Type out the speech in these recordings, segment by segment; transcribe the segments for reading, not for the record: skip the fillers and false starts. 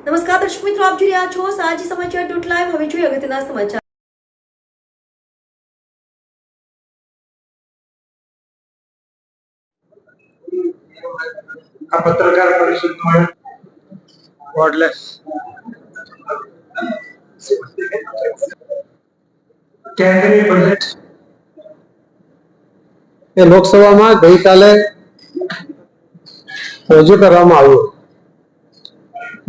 નમસ્કાર દર્શક મિત્રો, આપ જોઈ રહ્યા છો સાંજે સમાચાર .live। હવે જોઈએ અગત્યના સમાચાર। આ પત્રકાર પરિષદમાં વોર્ડલેસ કેન્દ્રીય બજેટ એ લોકસભામાં ગઈકાલે રજૂ કરવામાં આવ્યું।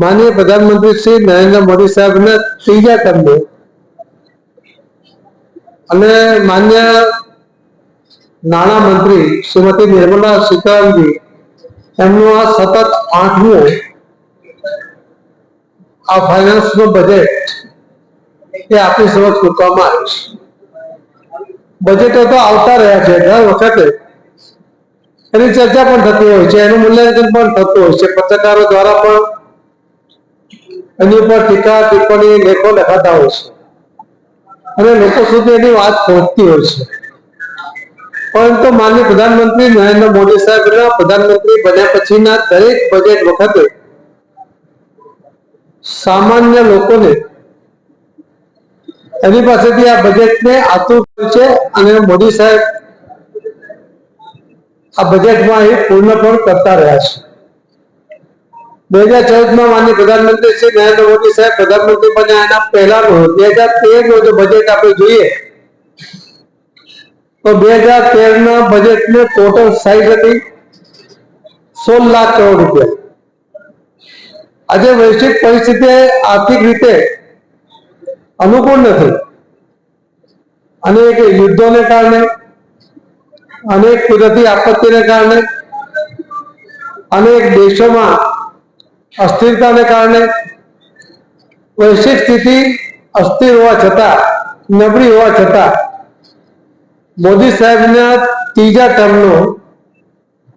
માનનીય પ્રધાનમંત્રી શ્રી નરેન્દ્ર મોદી સાહેબના ત્રીજા ટર્મે અને માન્ય નાણામંત્રી શ્રીમતી નિર્મલા સીતારામનજી એમનું આ સતત 8મું આ ફાઇનાન્સનું બજેટ એ આપણી સમક્ષ મૂકવામાં આવ્યું છે। બજેટો તો આવતા રહ્યા છે, દર વખતે એની ચર્ચા પણ થતી હોય છે, એનું મૂલ્યાંકન પણ થતું હોય છે, પત્રકારો દ્વારા પણ એની ઉપર ટીકા ટિપ્પણી લેખો લખાતા હોય છે અને લોકો સુધી એની વાત પહોંચતી હોય છે। પરંતુ માનનીય પ્રધાનમંત્રી નરેન્દ્ર મોદી સાહેબના પ્રધાનમંત્રી બન્યા પછીના દરેક બજેટ વખતે સામાન્ય લોકોને એની પાસેથી આ બજેટને આતુર છે અને મોદી સાહેબ આ બજેટમાં એ પૂર્ણ પણ કરતા રહ્યા છે। 2014માં માનનીય પ્રધાનમંત્રી શ્રી નરેન્દ્ર મોદી સાહેબ પ્રધાનમંત્રી બન્યા એના પહેલાનું 2013નું જો બજેટ આપણે જોઈએ તો 2013ના બજેટની ટોટલ સાઇઝ હતી 16 લાખ કરોડ રૂપિયા। આજે વૈશ્વિક પરિસ્થિતિ આર્થિક રીતે અનુકૂળ નથી, અનેક યુદ્ધોને કારણે, અનેક કુદરતી આપત્તિને કારણે, અનેક દેશોમાં અસ્થિરતાને કારણે વૈશ્વિક સ્થિતિ અસ્થિર હોવા છતાં, નબળી હોવા છતાં મોદી સાહેબના ત્રીજા ટર્મનું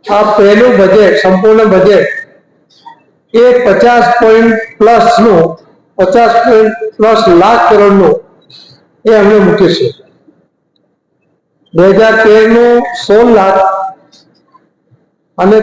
આ પહેલું બજેટ, સંપૂર્ણ બજેટ એ 50 લાખ કરોડનું એ અમને મૂક્યું છે। 2013નું 16 લાખ અને